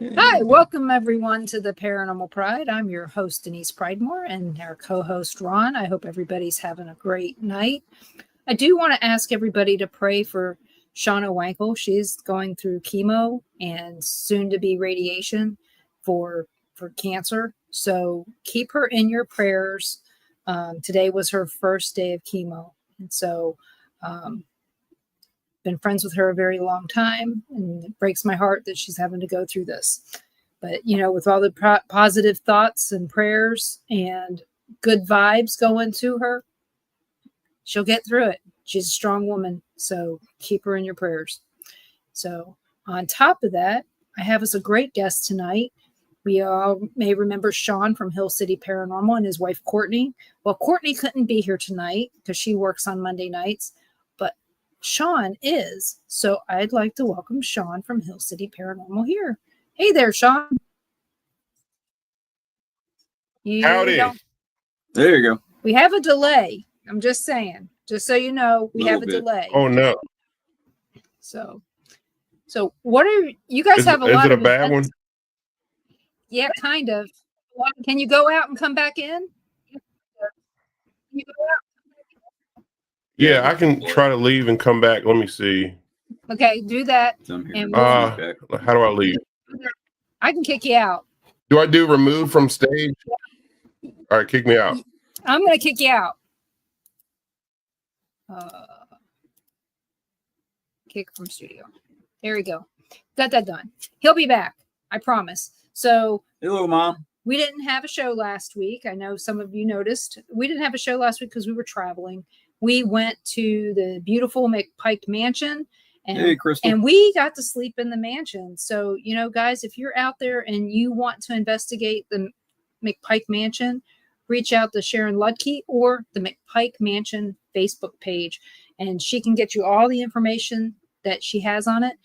Hi, welcome everyone to the Paranormal Pride. I'm your host, Denise Pridemore, and our co-host, Ron. I hope everybody's having a great night. I do want to ask everybody to pray for Shauna Wankel. She's going through chemo and soon to be radiation for cancer. So keep her in your prayers. Today was her first day of chemo. And so been friends with her a very long time, and it breaks my heart that she's having to go through this. But, you know, with all the positive thoughts and prayers and good vibes going to her, she'll get through it. She's a strong woman, so keep her in your prayers. So on top of that, I have us a great guest tonight. We all may remember Sean from Hill City Paranormal and his wife, Courtney. Well, Courtney couldn't be here tonight because she works on Monday nights, but Sean is. So I'd like to welcome Sean from Hill City Paranormal here. Hey there, Sean. Howdy. There you go. We have a delay. I'm just saying, just so you know, we have a delay. Oh no. So what are you guys have a lot of... Is it a bad one? Yeah, kind of. Can you go out and come back in? Yeah, I can try to leave and come back. Let me see. Okay, do that. And how do I leave? I can kick you out. Do I do remove from stage? All right, kick me out. I'm going to kick you out. Kick from studio. There we go. Got that done. He'll be back. I promise. So, hello, Mom. We didn't have a show last week. I know some of you noticed. We didn't have a show last week because we were traveling. We went to the beautiful McPike Mansion, and we got to sleep in the mansion. So, you know, guys, if you're out there and you want to investigate the McPike Mansion, reach out to Sharon Ludke or the McPike Mansion Facebook page, and she can get you all the information that she has on it.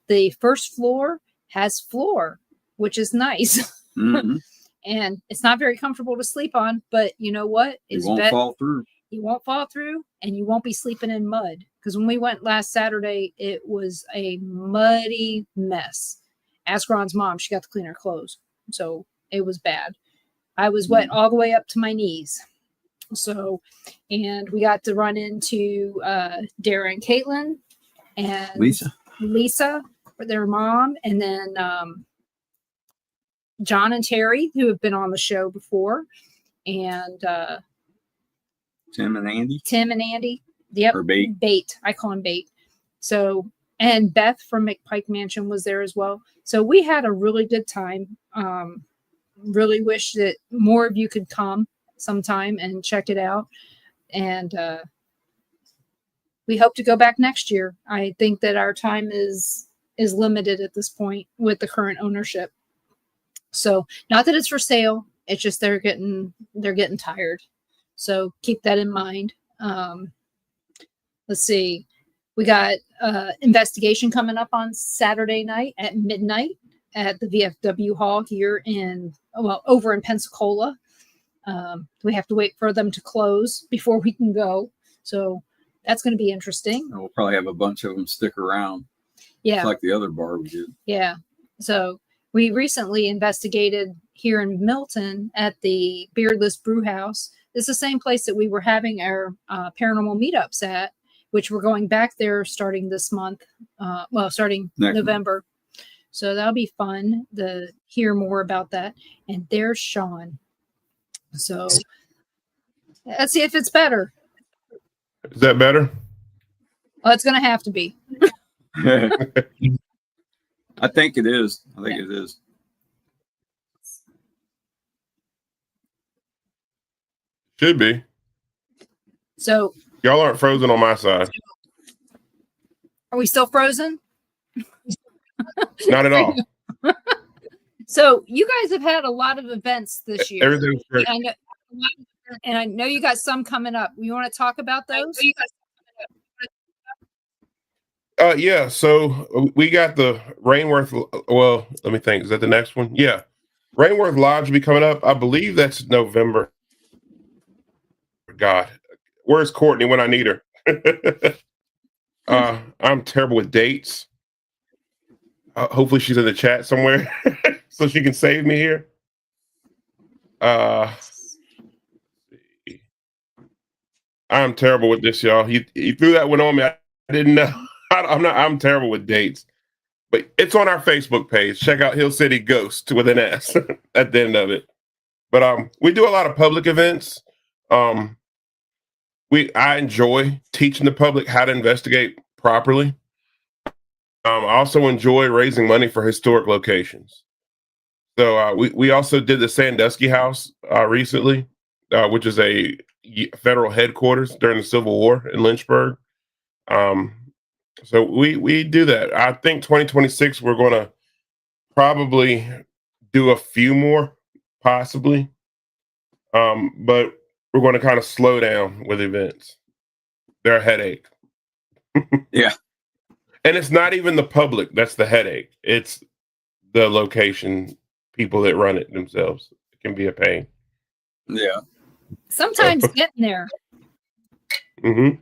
The first floor has floor, which is nice. Mm-hmm. And it's not very comfortable to sleep on, but you know what? It won't fall through. You won't fall through, and you won't be sleeping in mud. Because when we went last Saturday, it was a muddy mess. Ask Ron's mom. She got to clean her clothes. So it was bad. I was wet all the way up to my knees. So, and we got to run into Dara and Caitlin and Lisa, their mom, and then John and Terry, who have been on the show before, and Tim and Andy. Yep. Or Bait. Bait. I call him Bait. So, and Beth from McPike Mansion was there as well. So we had a really good time. Really wish that more of you could come sometime and check it out. And we hope to go back next year. I think that our time is limited at this point with the current ownership. So not that it's for sale. It's just they're getting tired. So keep that in mind. Let's see. We got investigation coming up on Saturday night at midnight at the VFW Hall here over in Pensacola. We have to wait for them to close before we can go. So that's going to be interesting. We'll probably have a bunch of them stick around. Yeah. It's like the other bar we did. Yeah. So we recently investigated here in Milton at the Beardless Brew House. It's the same place that we were having our paranormal meetups at, which we're going back there starting this month. Starting next November. Month. So that'll be fun to hear more about that. And there's Sean. So let's see if it's better. Is that better? Well, it's going to have to be. I think it is. It is. Should be. So y'all aren't frozen on my side. Are we still frozen? Not at all. So you guys have had a lot of events this year. Everything's great. And I know you got some coming up. You want to talk about those? Yeah, so we got the Rainworth. Well, let me think. Is that the next one? Yeah. Rainworth Lodge will be coming up. I believe that's November. God, where's Courtney when I need her? I'm terrible with dates. Hopefully she's in the chat somewhere so she can save me here. I'm terrible with this, y'all. He threw that one on me. I didn't know. I'm terrible with dates. But it's on our Facebook page. Check out Hill City Ghost with an S at the end of it. But we do a lot of public events. I enjoy teaching the public how to investigate properly. I also enjoy raising money for historic locations. So we also did the Sandusky House recently, which is a federal headquarters during the Civil War in Lynchburg. So we do that. I think 2026 we're going to probably do a few more, possibly, but we're going to kind of slow down with events. They're a headache. Yeah. And it's not even the public that's the headache. It's the location people that run it themselves. It can be a pain. Yeah. Sometimes getting there. Mm-hmm.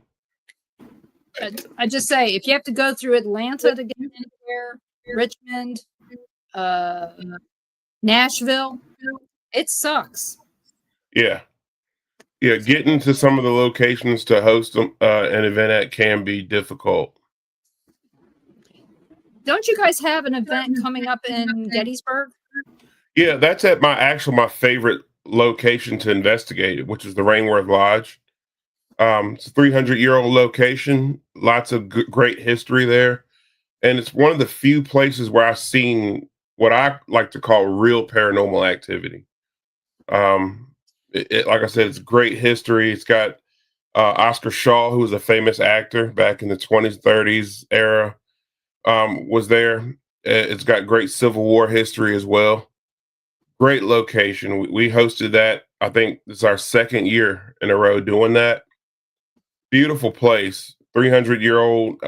I just say, if you have to go through Atlanta to get anywhere, Richmond, Nashville, it sucks. Yeah. Yeah, getting to some of the locations to host an event at can be difficult. Don't you guys have an event coming up in Gettysburg? Yeah, that's at my favorite location to investigate, which is the Rainworth Lodge. It's a 300-year-old location, lots of great history there. And it's one of the few places where I've seen what I like to call real paranormal activity. Like I said, it's great history. It's got Oscar Shaw, who was a famous actor back in the 20s, 30s era, was there. It's got great Civil War history as well. Great location. We hosted that. I think it's our second year in a row doing that. Beautiful place. 300-year-old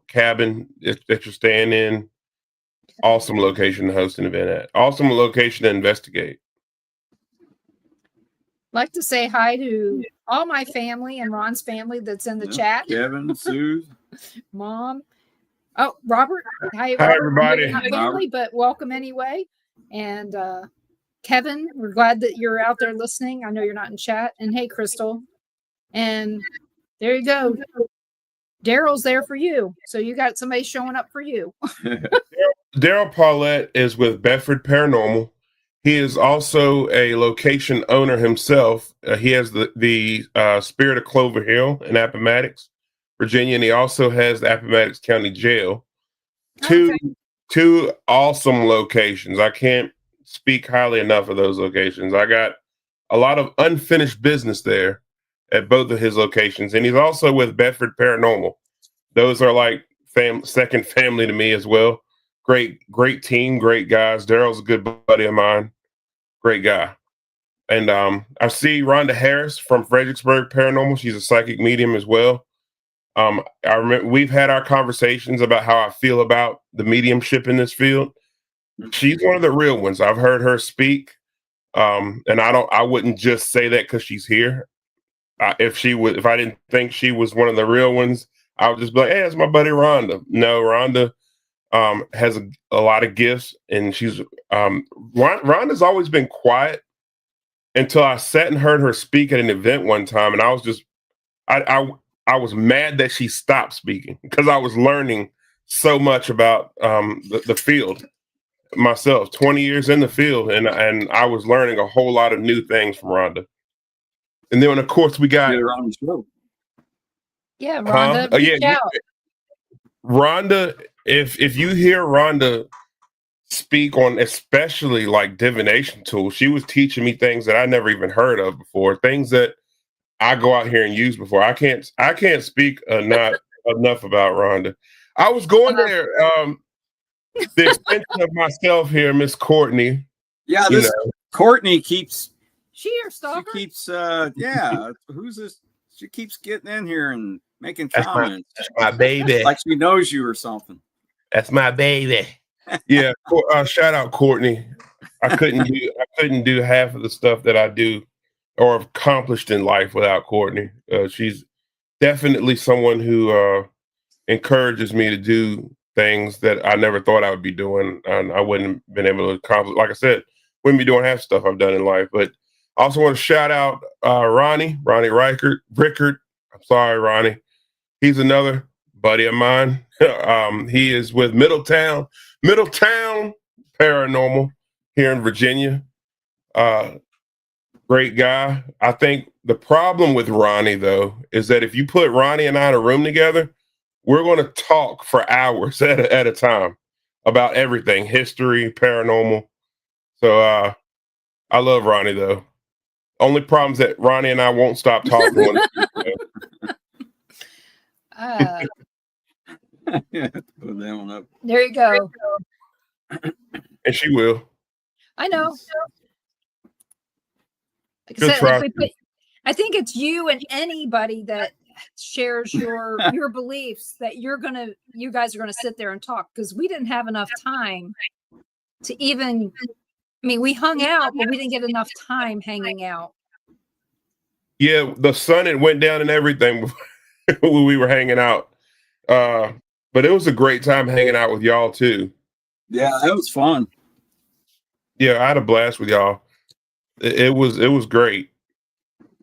cabin that you're staying in. Awesome location to host an event at. Awesome location to investigate. Like to say hi to all my family and Ron's family that's in the chat. Kevin, Sue, Mom. Oh, Robert. Hi, Robert. Everybody. Not family, but welcome anyway. And Kevin, we're glad that you're out there listening. I know you're not in chat. And hey, Crystal. And there you go. Daryl's there for you. So you got somebody showing up for you. Daryl Paulette is with Bedford Paranormal. He is also a location owner himself. He has the Spirit of Clover Hill in Appomattox, Virginia, and he also has the Appomattox County Jail. Two awesome locations. I can't speak highly enough of those locations. I got a lot of unfinished business there at both of his locations, and he's also with Bedford Paranormal. Those are like second family to me as well. Great team, great guys. Daryl's a good buddy of mine. Great guy. And I see Rhonda Harris from Fredericksburg Paranormal. She's a psychic medium as well. I remember we've had our conversations about how I feel about the mediumship in this field. She's one of the real ones. I've heard her speak. And I wouldn't just say that because she's here. If I didn't think she was one of the real ones, I would just be like, hey, that's my buddy Rhonda. No, Rhonda has a lot of gifts, and she's Rhonda's always been quiet until I sat and heard her speak at an event one time, and I was just I was mad that she stopped speaking because I was learning so much about the field myself. 20 years in the field, and I was learning a whole lot of new things from Rhonda. And then, of course, we got yeah, Rhonda. Rhonda, if you hear Rhonda speak on especially like divination tools, she was teaching me things that I never even heard of before, things that I go out here and use before. I can't speak not enough about Rhonda. I was going there, the extension of myself here, Miss Courtney. Yeah, Courtney keeps. She your stalker? She keeps. Yeah, who's this? She keeps getting in here and making comments. That's my baby. Like she knows you or something. That's my baby. Yeah. Shout out Courtney. I couldn't do half of the stuff that I do or accomplished in life without Courtney. She's definitely someone who encourages me to do things that I never thought I would be doing, and I wouldn't have been able to accomplish. Like I said, wouldn't be doing half stuff I've done in life. But I also want to shout out Ronnie Rickard. I'm sorry, Ronnie. He's another buddy of mine. He is with Middletown Paranormal here in Virginia. Great guy. I think the problem with Ronnie, though, is that if you put Ronnie and I in a room together, we're going to talk for hours at a time about everything, history, paranormal. So I love Ronnie, though. Only problem is that Ronnie and I won't stop talking. Yeah, put that one up. There you go. And she will. I know. Like She'll I said, try. I think it's you and anybody that shares your beliefs that you guys are gonna sit there and talk, because we didn't have enough time to even. I mean, we hung out, but we didn't get enough time hanging out. Yeah, the sun had went down and everything when we were hanging out. But it was a great time hanging out with y'all too. Yeah, that was fun. Yeah, I had a blast with y'all. It was great.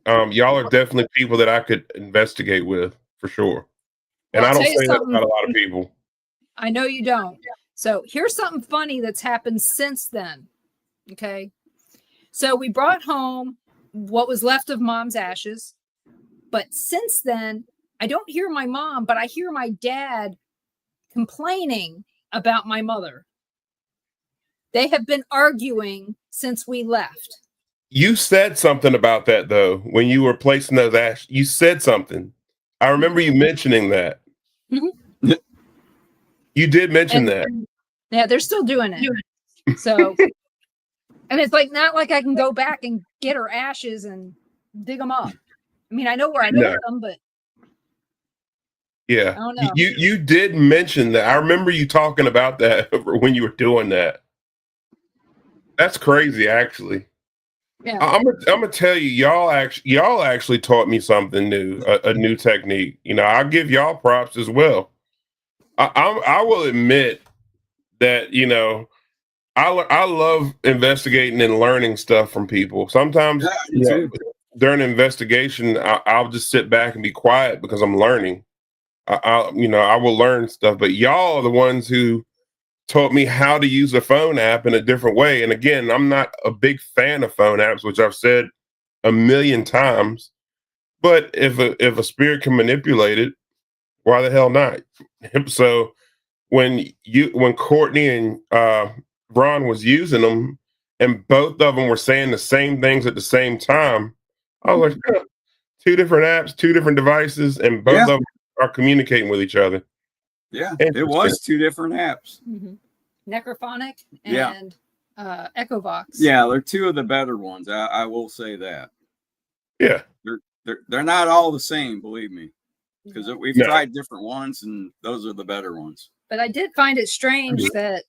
Y'all are definitely people that I could investigate with for sure. And Well, I don't I'll tell you say that something. about a lot of people. I know you don't. So here's something funny that's happened since then. Okay. So we brought home what was left of Mom's ashes. But since then, I don't hear my mom, but I hear my dad complaining about my mother. They have been arguing since we left. You said something about that, though, when you were placing those ashes. You said something. I remember you mentioning that. Mhm. You did mention that. Yeah, they're still doing it. So, and it's like not like I can go back and get her ashes and dig them up. I mean, I know where I put them, but yeah, I don't know. You did mention that. I remember you talking about that when you were doing that. That's crazy, actually. Yeah. I'm gonna tell you, y'all actually taught me something new, a new technique. You know, I'll give y'all props as well. I will admit that, you know, I love investigating and learning stuff from people. Sometimes during an investigation, I'll just sit back and be quiet because I'm learning. I will learn stuff, but y'all are the ones who taught me how to use a phone app in a different way. And again, I'm not a big fan of phone apps, which I've said a million times. But if a spirit can manipulate it, why the hell not? So when Courtney and Ron was using them, and both of them were saying the same things at the same time, I was like, huh, 2 different apps, 2 different devices, and both of them are communicating with each other. Yeah, it was 2 different apps. Mm-hmm. Necrophonic and Echovox. Yeah, they're 2 of the better ones. I will say that. Yeah, they're not all the same, believe me, because we've tried different ones, and those are the better ones. But I did find it strange that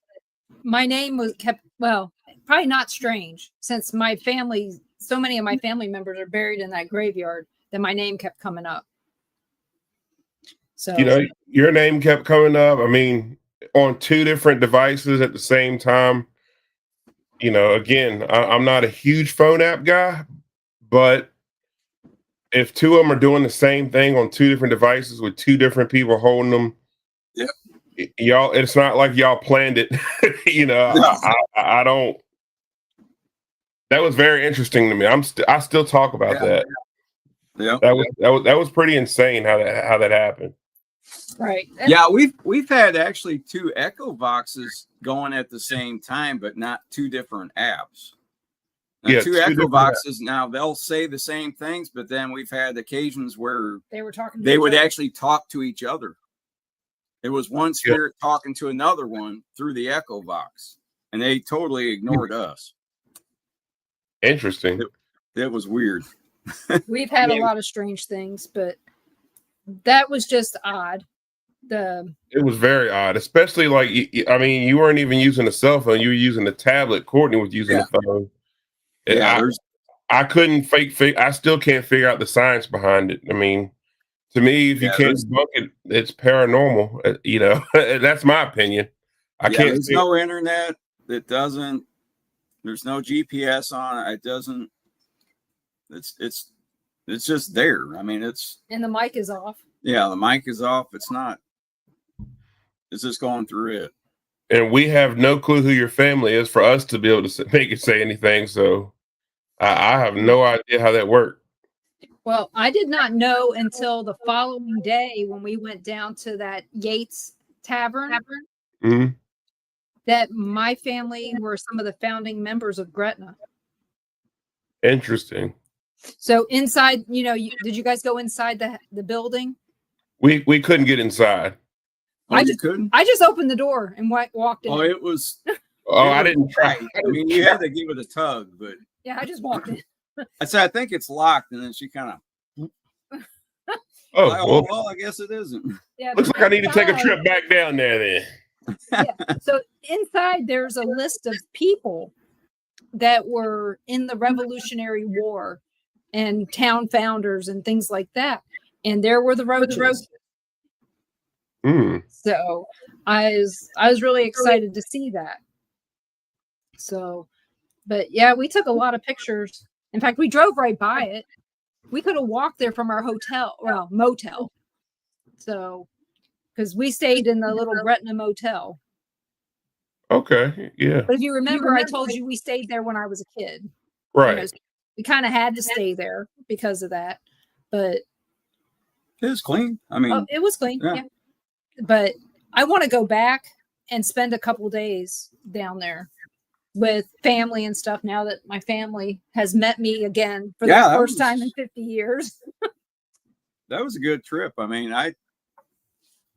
my name was kept. Well, probably not strange, since my family, so many of my family members are buried in that graveyard, that my name kept coming up. So, you know, your name kept coming up. I mean, on 2 different devices at the same time. You know, again, I'm not a huge phone app guy, but if 2 of them are doing the same thing on 2 different devices with 2 different people holding them, y'all, it's not like y'all planned it. You know, I don't. That was very interesting to me. I still talk about that. Yeah, that was pretty insane how that happened. Right. Yeah, we've had actually 2 Echo Boxes going at the same time, but not 2 different apps. Now, 2 Echo Boxes. Now they'll say the same things, but then we've had occasions where they would actually talk to each other. It was one spirit talking to another one through the Echo Box, and they totally ignored us. Interesting. It was weird. We've had a lot of strange things, but that was just odd. It was very odd, especially like, I mean, you weren't even using a cell phone; you were using a tablet. Courtney was using a phone. I couldn't I still can't figure out the science behind it. I mean, To me, if you can't debunk it, it's paranormal. You know, that's my opinion. I can't. There's no internet. It doesn't. There's no GPS on it. It doesn't. It's just there. I mean, and the mic is off. Yeah, the mic is off. It's not. It's just going through it. And we have no clue who your family is for us to be able to make it say anything. So I have no idea how that worked. Well, I did not know until the following day when we went down to that Yates Tavern that my family were some of the founding members of Gretna. Interesting. So inside, did you guys go inside the building? We couldn't get inside. I just opened the door and walked in. Oh, it was. I didn't try. I mean, you had to give it a tug, but yeah, I just walked in. I said, I think it's locked, and then she kind of. Well, I guess it isn't. Yeah, looks like I need to take a trip back down there then. Yeah. So inside, there's a list of people that were in the Revolutionary War and town founders and things like that, and there were the roaches. So I was really excited to see that. So, but yeah, we took a lot of pictures. In fact, we drove right by it. We could have walked there from our motel. So, because we stayed in the little Gretna motel. Okay, yeah. But if you remember, I told you we stayed there when I was a kid. Right. We kind of had to stay there because of that. But it was clean. I mean, it was clean. Yeah. But I want to go back and spend a couple days down there with family and stuff now that my family has met me again for the first time in 50 years. That was a good trip. I mean,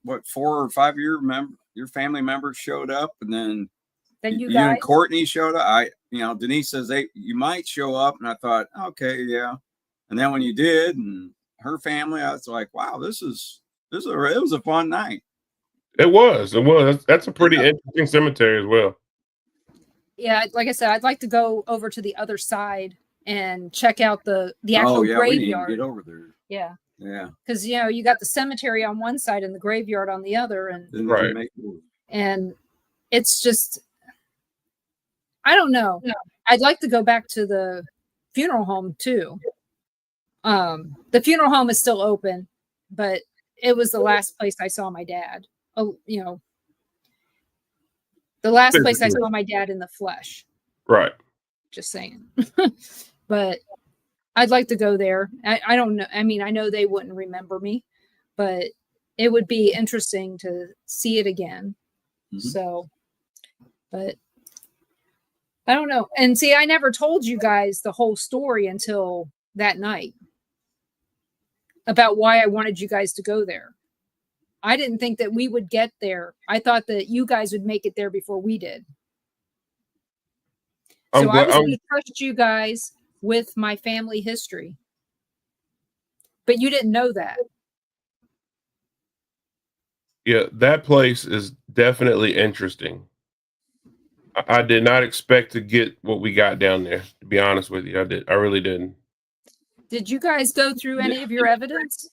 4 or 5 your family members showed up, and then you guys and Courtney showed up. Denise says you might show up, and I thought, okay, yeah. And then when you did, and her family, I was like, wow, it was a fun night. It was. That's a pretty interesting cemetery as well. Yeah, like I said, I'd like to go over to the other side and check out the actual graveyard. We need to get over there. Yeah. Yeah. Because you got the cemetery on one side and the graveyard on the other, and right. And it's just, I don't know. No. I'd like to go back to the funeral home too. The funeral home is still open, but it was the last place I saw my dad. The last place I saw my dad in the flesh. Right. Just saying. But I'd like to go there. I don't know. I mean, I know they wouldn't remember me, but it would be interesting to see it again. Mm-hmm. So, but I don't know. And see, I never told you guys the whole story until that night about why I wanted you guys to go there. I didn't think that we would get there. I thought that you guys would make it there before we did. So I was going to trust you guys with my family history. But you didn't know that. Yeah, that place is definitely interesting. I did not expect to get what we got down there, to be honest with you. I really didn't. Did you guys go through any of your evidence?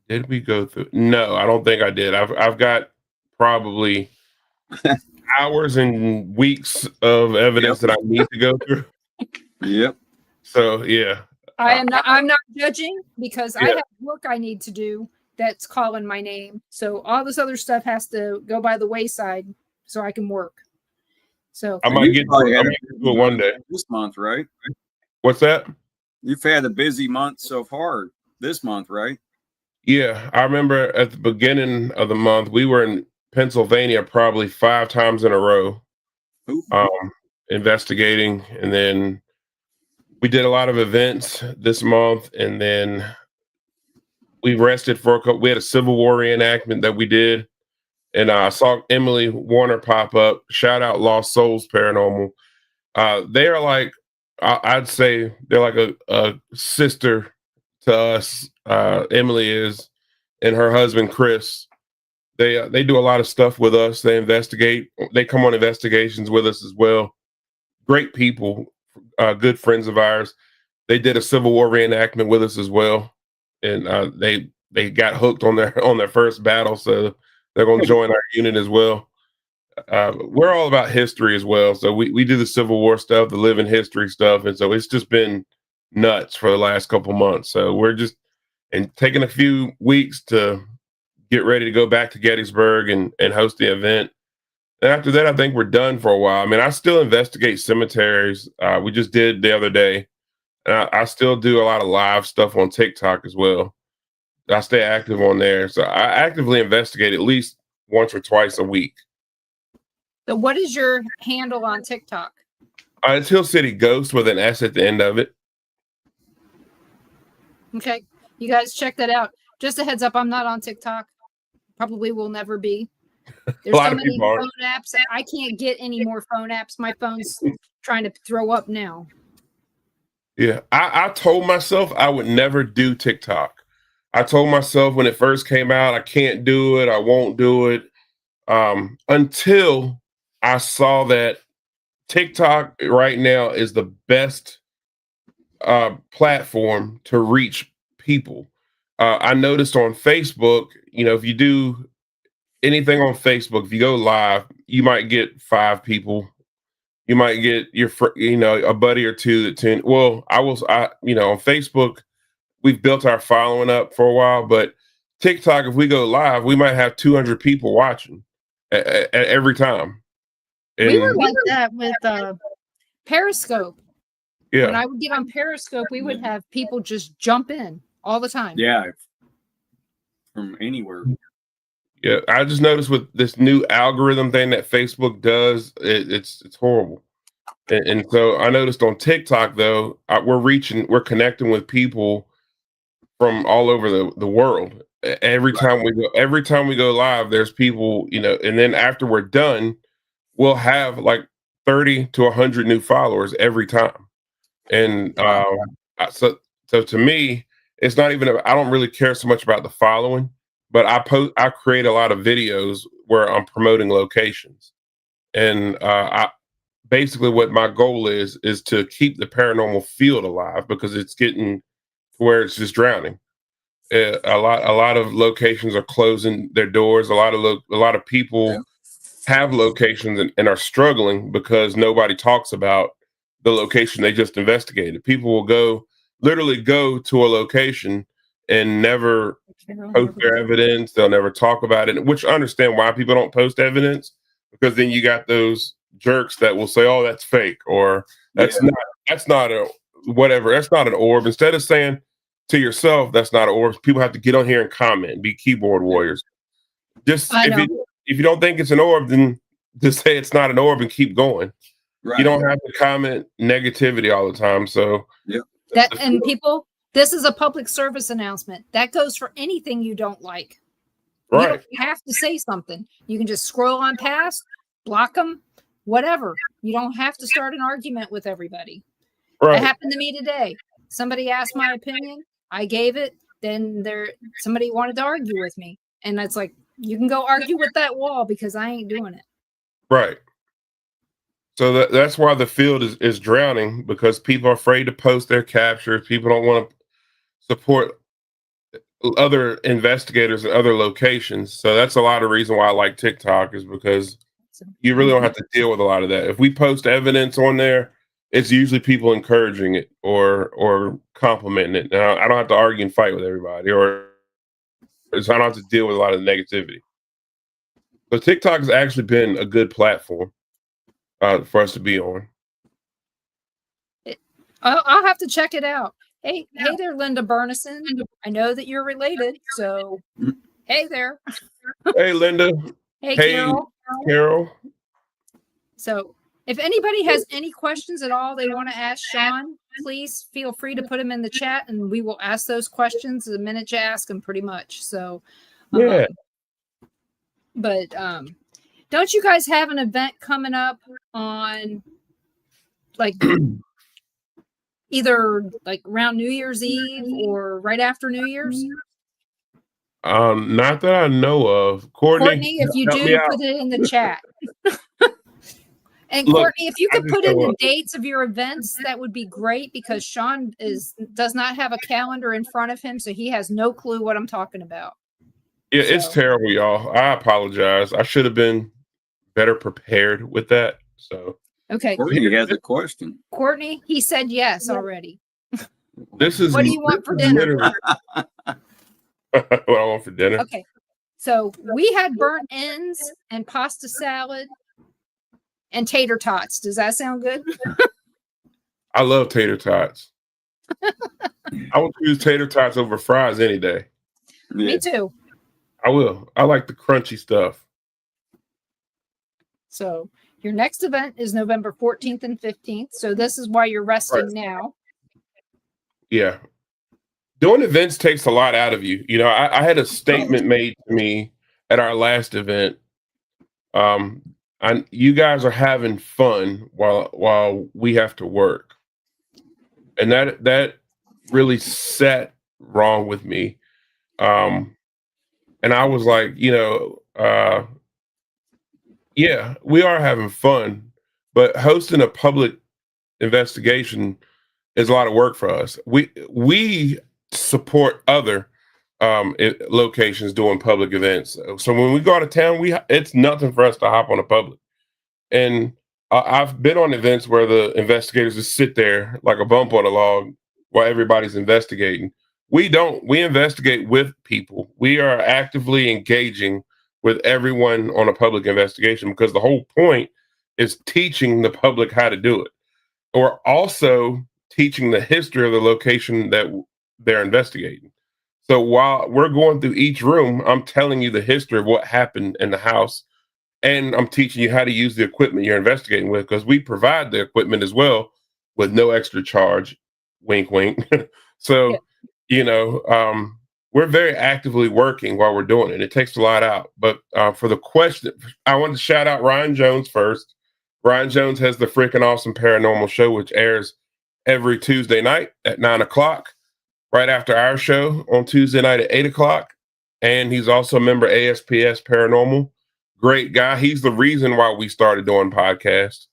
Did we go through? No, I don't think I did. I've got probably hours and weeks of evidence that I need to go through. Yep. So yeah. I'm not judging because I have work I need to do that's calling my name. So all this other stuff has to go by the wayside so I can work. So I might get to it one day. This month, right? What's that? You've had a busy month so far this month, right? Yeah. I remember at the beginning of the month, we were in Pennsylvania probably 5 times in a row, investigating. And then we did a lot of events this month. And then we rested for a couple. We had a Civil War reenactment that we did. And I saw Emily Warner pop up. Shout out Lost Souls Paranormal. They are like, I'd say they're like a sister to us. Emily is, and her husband Chris. They do a lot of stuff with us. They investigate. They come on investigations with us as well. Great people, good friends of ours. They did a Civil War reenactment with us as well, and they got hooked on their first battle, so they're going to join our unit as well. We're all about history as well, so we do the Civil War stuff, the living history stuff, and so it's just been nuts for the last couple months. So we're just taking a few weeks to get ready to go back to Gettysburg and host the event. And after that, I think we're done for a while. I mean, I still investigate cemeteries. We just did the other day. And I still do a lot of live stuff on TikTok as well. I stay active on there. So I actively investigate at least once or twice a week. So what is your handle on TikTok? It's Hill City Ghost with an S at the end of it. Okay. You guys check that out. Just a heads up, I'm not on TikTok. Probably will never be. There's so many phone apps. I can't get any more phone apps. My phone's trying to throw up now. Yeah, I told myself I would never do TikTok. I told myself when it first came out, I can't do it. I won't do it. Until I saw that TikTok right now is the best platform to reach people. I noticed on Facebook, if you do anything on Facebook, if you go live, you might get 5 people. You might get a buddy or two that tune. Well, on Facebook, we've built our following up for a while, but TikTok, if we go live, we might have 200 people watching at every time. And we were like that with Periscope. Yeah. When I would get on Periscope, we would have people just jump in all the time. Yeah. From anywhere. Yeah, I just noticed with this new algorithm thing that Facebook does, it's horrible. And so I noticed on TikTok though, we're connecting with people from all over the world. Every time we go live, there's people, and then after we're done, we'll have like 30 to 100 new followers every time. And so to me, it's not even I don't really care so much about the following. But I create a lot of videos where I'm promoting locations, and basically what my goal is to keep the paranormal field alive because it's getting to where it's just drowning. A lot of locations are closing their doors. A lot of people have locations and are struggling because nobody talks about the location they just investigated. People will literally go to a location and never post their evidence. They'll never talk about it, which I understand why people don't post evidence, because then you got those jerks that will say, "Oh, that's fake," or that's not a whatever. That's not an orb. Instead of saying to yourself, "That's not an orb," people have to get on here and comment, be keyboard warriors. Just if you don't think it's an orb, then just say it's not an orb and keep going. Right. You don't have to comment negativity all the time. So people. This is a public service announcement. That goes for anything you don't like. Right. You don't have to say something. You can just scroll on past, block them, whatever. You don't have to start an argument with everybody. Right. It happened to me today. Somebody asked my opinion. I gave it. Then somebody wanted to argue with me. And it's like, you can go argue with that wall because I ain't doing it. Right. So that's why the field is drowning, because people are afraid to post their captures. People don't want to support other investigators in other locations. So that's a lot of reason why I like TikTok, is because you really don't have to deal with a lot of that. If we post evidence on there, it's usually people encouraging it or complimenting it. Now, I don't have to argue and fight with everybody, or I don't have to deal with a lot of negativity. So TikTok has actually been a good platform for us to be on. I'll have to check it out. Hey there, Linda Burnison. I know that you're related, so hey there. Hey, Linda. Hey, Carol. So if anybody has any questions at all they want to ask Sean, please feel free to put them in the chat, and we will ask those questions the minute you ask them, pretty much. So, yeah. But don't you guys have an event coming up on like either like around New Year's Eve or right after New Year's? Not that I know of. Courtney, if you do, put it in the chat. And Courtney, if you could put in the dates of your events, that would be great, because Sean does not have a calendar in front of him, so he has no clue what I'm talking about. Yeah, it's terrible, y'all. I apologize. I should have been better prepared with that. So okay. Courtney has a question. Courtney, he said yes already. This is what do you want for dinner? What I want for dinner. Okay. So we had burnt ends and pasta salad and tater tots. Does that sound good? I love tater tots. I would choose tater tots over fries any day. Yeah. Me too. I will. I like the crunchy stuff. So your next event is November 14th and 15th. So this is why you're resting now. Yeah. Doing events takes a lot out of you. You know, I had a statement made to me at our last event. You guys are having fun while we have to work. And that really sat wrong with me. And I was like, yeah, we are having fun, but hosting a public investigation is a lot of work for us. We support other locations doing public events. So when we go out of town, it's nothing for us to hop on a public. And I've been on events where the investigators just sit there like a bump on a log while everybody's investigating. We don't. We investigate with people. We are actively engaging with everyone on a public investigation, because the whole point is teaching the public how to do it, or also teaching the history of the location that they're investigating. So while we're going through each room, I'm telling you the history of what happened in the house, and I'm teaching you how to use the equipment you're investigating with, because we provide the equipment as well with no extra charge. Wink, wink. So, we're very actively working while we're doing it. It takes a lot out. But for the question, I wanted to shout out Ryan Jones first. Ryan Jones has the Freaking Awesome Paranormal Show, which airs every Tuesday night at 9:00, right after our show on Tuesday night at 8:00. And he's also a member of ASPS Paranormal. Great guy. He's the reason why we started doing podcasts.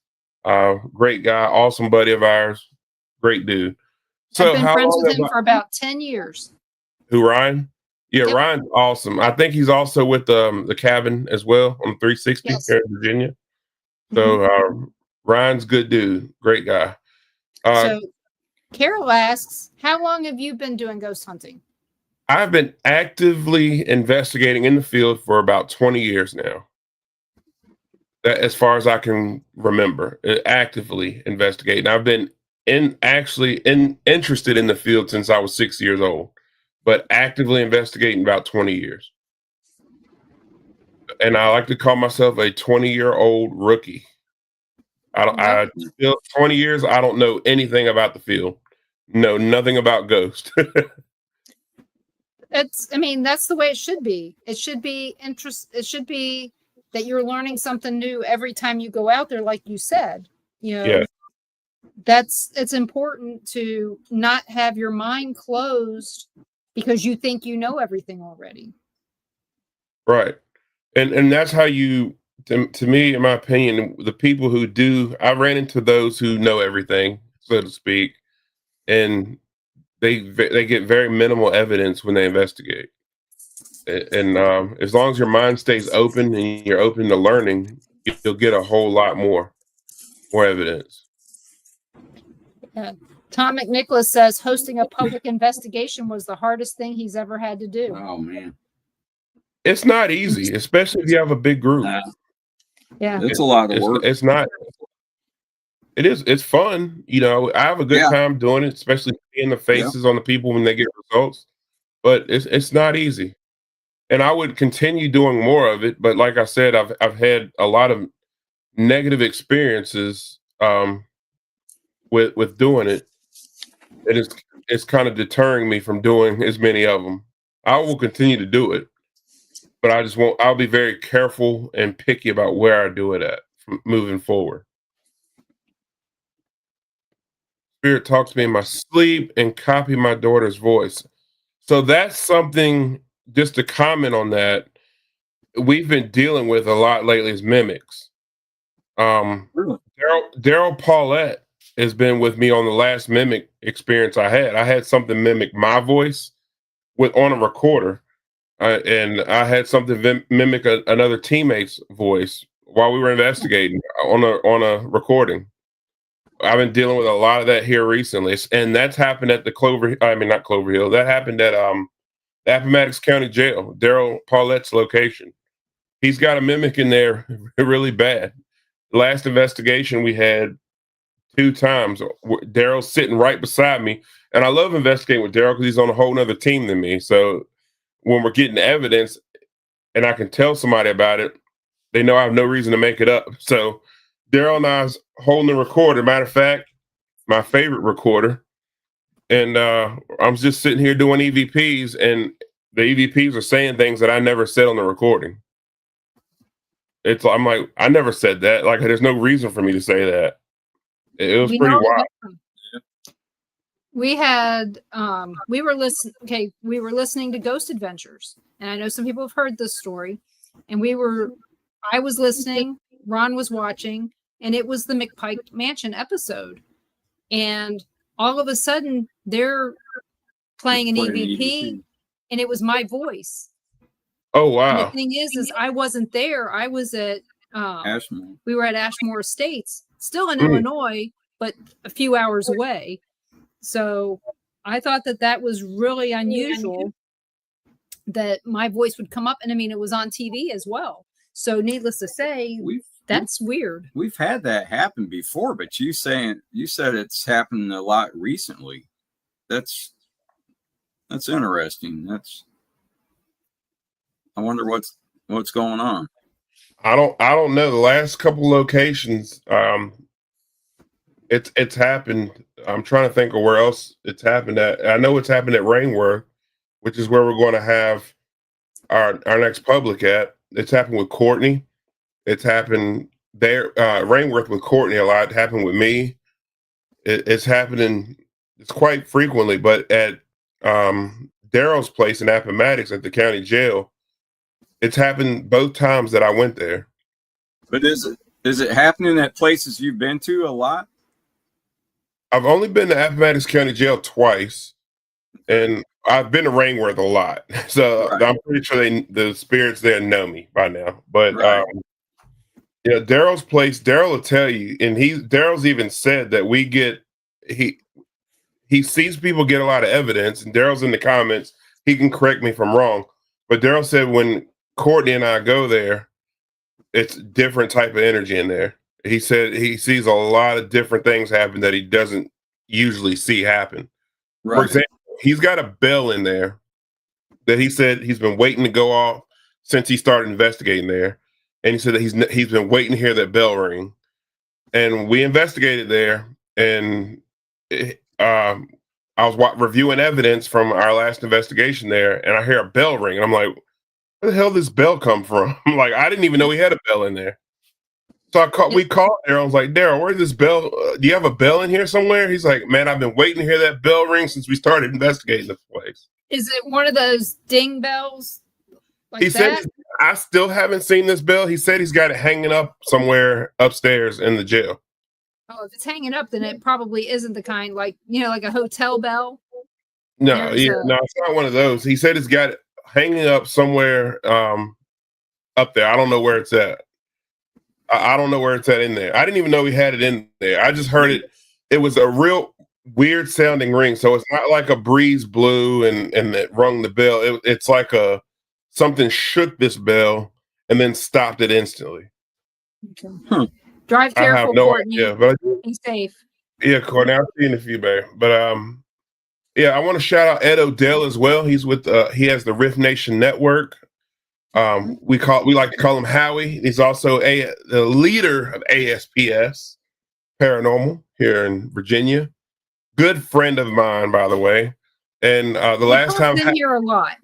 Great guy, awesome buddy of ours. Great dude. So I've been friends with him for about 10 years. Who, Ryan? Yeah, Yep. Ryan's awesome. I think he's also with the cabin as well on 360 here in Virginia. So Ryan's good dude. Great guy. So Carol asks, how long have you been doing ghost hunting? I've been actively investigating in the field for about 20 years now. As far as I can remember, actively investigating. I've been interested in the field since I was 6 years old, but actively investigating about 20 years. And I like to call myself a 20-year-old rookie. I still 20 years. I don't know anything about the field. Know nothing about ghosts. That's the way it should be. It should be It should be that you're learning something new every time you go out there, like you said. Yeah. It's important to not have your mind closed because you think you know everything already. Right. And that's how you, to me, in my opinion, the people who do, I ran into those who know everything, so to speak, and they get very minimal evidence when they investigate. And as long as your mind stays open and you're open to learning, you'll get a whole lot more evidence. Tom McNicholas says hosting a public investigation was the hardest thing he's ever had to do. Oh, man. It's not easy, especially if you have a big group. Yeah. It's a lot of work. It's not. It is. It's fun. I have a good time doing it, especially seeing the faces on the people when they get results. But it's not easy. And I would continue doing more of it. But like I said, I've had a lot of negative experiences with doing it. And it's kind of deterring me from doing as many of them. I will continue to do it, but I'll be very careful and picky about where I do it at from moving forward. Spirit talks to me in my sleep and copy my daughter's voice. So that's something, just to comment on that, we've been dealing with a lot lately is mimics. Daryl Paulette has been with me on the last mimic experience I had. I had something mimic my voice on a recorder, and I had something mimic another teammate's voice while we were investigating on a recording. I've been dealing with a lot of that here recently, and that's happened at not Clover Hill. That happened at the Appomattox County Jail, Daryl Paulette's location. He's got a mimic in there really bad. Last investigation we had 2 times. Daryl's sitting right beside me, and I love investigating with Daryl because he's on a whole nother team than me. So when we're getting evidence and I can tell somebody about it, they know I have no reason to make it up. So Daryl and I's holding the recorder. Matter of fact, my favorite recorder. And I'm just sitting here doing EVPs, and the EVPs are saying things that I never said on the recording. I'm like, I never said that. Like, there's no reason for me to say that. It was pretty wild. We had we were listening to Ghost Adventures, and I know some people have heard this story. And I was listening, Ron was watching, and it was the McPike Mansion episode. And all of a sudden, they're playing an EVP, and it was my voice. Oh, wow. And the thing is I wasn't there. I was at Ashmore. We were at Ashmore Estates, still in Illinois, but a few hours away. So I thought that was really unusual that my voice would come up. And I mean, it was on TV as well. So needless to say, that's weird. We've had that happen before, but you said it's happened a lot recently. That's interesting. I wonder what's going on. I don't know. The last couple locations, it's happened. I'm trying to think of where else it's happened at. I know it's happened at Rainworth, which is where we're going to have our next public at. It's happened with Courtney. It's happened there, Rainworth with Courtney a lot. It happened with me. It's happening. It's quite frequently, but at Daryl's place in Appomattox at the county jail, it's happened both times that I went there. But is it happening at places you've been to a lot? I've only been to Appomattox County Jail twice, and I've been to Rainworth a lot. So right. I'm pretty sure the spirits there know me by now. But right. Daryl's place, Daryl will tell you, and Daryl's even said that he sees people get a lot of evidence, and Daryl's in the comments. He can correct me if I'm wrong, but Daryl said when Courtney and I go there, it's a different type of energy in there. He said he sees a lot of different things happen that he doesn't usually see happen. Right. For example, he's got a bell in there that he said he's been waiting to go off since he started investigating there. And he said that he's been waiting to hear that bell ring. And we investigated there, and I was reviewing evidence from our last investigation there, and I hear a bell ring. And I'm like, where the hell did this bell come from? I'm like, I didn't even know we had a bell in there. So we called Daryl. I was like, Daryl, where's this bell? Do you have a bell in here somewhere? He's like, man, I've been waiting to hear that bell ring since we started investigating this place. Is it one of those ding bells? He said, I still haven't seen this bell. He said he's got it hanging up somewhere upstairs in the jail. Oh, if it's hanging up, then it probably isn't the kind like a hotel bell. No, no, it's not one of those. He said he's got it hanging up somewhere up there. I don't know where it's at. I don't know where it's at in there. I didn't even know he had it in there. I just heard it. It was a real weird sounding ring. So it's not like a breeze blew and it rung the bell. It's like something shook this bell and then stopped it instantly. Okay. Drive careful, I have no Courtney. Idea, but be safe. Yeah, Courtney, I've seen a few, babe. But I want to shout out Ed Odell as well. He's with he has the Riff Nation Network. We like to call him Howie. He's also the leader of ASPS Paranormal here in Virginia. Good friend of mine, by the way. And the last time been here a lot.